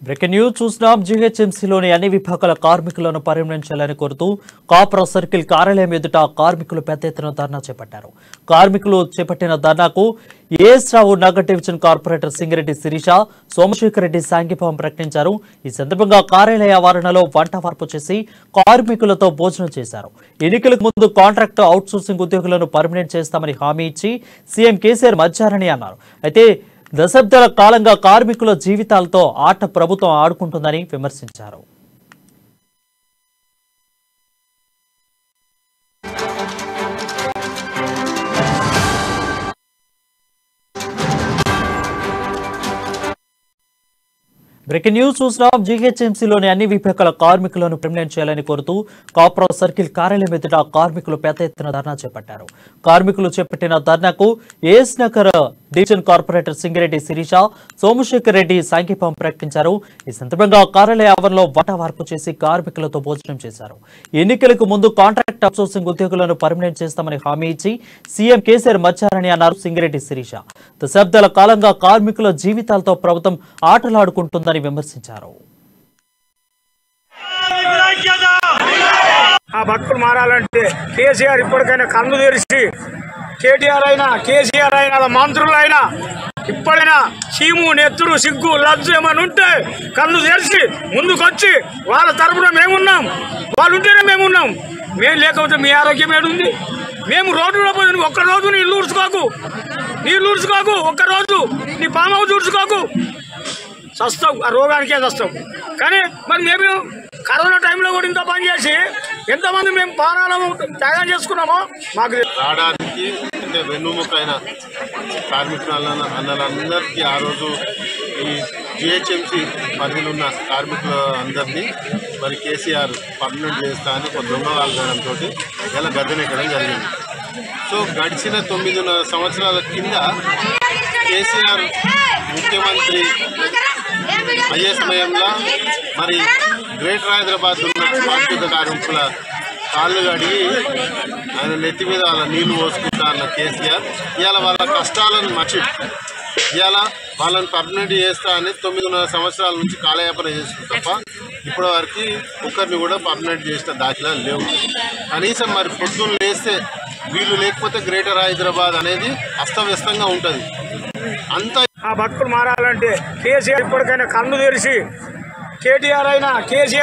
Breaking news చూస్తున్నాం. జీహెచ్ఎంసీలోని అన్ని విభాగాల కార్మికులను పరిగణించాలని కోరుతూ కాప్రా సర్కిల్ కార్యాలయం ఎదుట కార్మికులు పెద్ద ఎత్తున ధర్నా చేపట్టారు. కార్మికులు చేపట్టిన ధర్నాకు ఏఎస్ రావు నగర్ డివిజన్ కార్పొరేటర్ సింగిరెడ్డి శిరీష, సోమశేఖర్ రెడ్డి సాంఘీభావం ప్రకటించారు. ఈ సందర్భంగా కార్యాలయ ఆవరణలో వంట వార్పు చేసి కార్మికులతో భోజనం చేశారు. ఎన్నికలకు ముందు కాంట్రాక్ట్ అవుట్సోర్సింగ్ ఉద్యోగులను పర్మనెంట్ చేస్తామని హామీ ఇచ్చి సీఎం కేసీఆర్ మధ్యారని అన్నారు. అయితే దశాబ్దాల కాలంగా కార్మికుల జీవితాలతో ఆట ప్రభుత్వం ఆడుకుంటుందని విమర్శించారు. బ్రేకింగ్ న్యూస్ చూస్తున్నాం. జీహెచ్ఎంసీలోని అన్ని విభాగాల కార్మికులను పర్మనెంట్ చేయాలని కోరుతూ కాప్రా సర్కిల్ కార్యాలయం ఎదుట కార్మికులు పెద్ద ఎత్తున ధర్నా చేపట్టారు. కార్మికులు చేపట్టిన ధర్నాకు ఏఎస్ నగర్ డివిజన్ కార్పొరేటర్ సింగిరెడ్డి శిరీష, సోమశేఖర్ రెడ్డి సాంఘీభావం ప్రకటించారు. ఈ సందర్భంగా కార్యాలయ ఆవరణలో వంట వార్పు చేసి కార్మికులతో భోజనం చేశారు. ఎన్నికలకు ముందు కాంట్రాక్ట్ అవుట్సోర్సింగ్ ఉద్యోగులను పర్మనెంట్ చేస్తామని హామీ ఇచ్చి సీఎం కేసీఆర్ మధ్యారని అన్నారు సింగిరెడ్డి శిరీష. దశాబ్దాల కాలంగా కార్మికుల జీవితాలతో ప్రభుత్వం ఆటలాడుకుంటుందని విమర్శించారు. ఆ భక్తులు మారాలంటే కేసీఆర్ ఇప్పటికైనా కన్ను తెరిచి, కేటీఆర్ అయినా కేసీఆర్ అయినా మంత్రులైనా ఇప్పుడైనా చీము నెత్తురు సిగ్గు లజ్జు ఏమని ఉంటే కన్ను తెరిచి ముందుకొచ్చి వాళ్ళ తరపున మేమున్నాం, వాళ్ళు ఉంటేనే మేమున్నాం. మేము లేకపోతే మీ ఆరోగ్యం ఏడుంది? మేము రోడ్డులో పోయి ఒక్కరోజు నీళ్ళు ఊడ్చుకోకు, ఒక్కరోజు నీ పాము ఊడ్చుకోకు, చస్తావు, ఆ రోగానికే చస్తావు. కానీ మరి మేము కరోనా టైంలో కూడా ఇంత పని చేసి ఎంతమంది మేము ప్రాణాలను త్యాగం చేసుకున్నామో మాకు రావడానికి అంటే వెన్నుముకైన కార్మికుల అన్నలందరికీ ఆ రోజు ఈ జిహెచ్ఎంసీ పరిధిలో ఉన్న కార్మికుల అందరినీ మరి కేసీఆర్ పర్మనెంట్ చేస్తా అని ఒక దొంగ వాగ్దానంతో ఇలా గద్దెనెక్కడం జరిగింది. సో గడిచిన 9 సంవత్సరాల కింద కేసీఆర్ ముఖ్యమంత్రి అయ్యే సమయంలో మరి గ్రేటర్ హైదరాబాద్ ఉన్న పారిశుద్ధ కార్మికుల కాళ్ళు కడిగి ఆయన నెత్తి మీద వాళ్ళ నీళ్లు పోసుకుంటా అన్న కేసీఆర్ ఇవాళ వాళ్ళ కష్టాలను మర్చి ఇవాళ వాళ్ళని పర్మనెంట్ చేస్తా అని 9.5 సంవత్సరాల నుంచి కాలయాపన చేస్తుంది తప్ప ఇప్పటి వరకు ఒక్కరిని కూడా పర్మనెంట్ చేసిన దాఖలాలు లేవు. కనీసం మరి పొద్దున్న లేస్తే వీళ్ళు లేకపోతే గ్రేటర్ హైదరాబాద్ అనేది అస్తవ్యస్తంగా ఉంటుంది. అంతా ఆ భక్తులు మారాలంటే కేసీఆర్ ఇప్పటికైనా కన్ను తెరిచి, కేటీఆర్ అయినా కేసీఆర్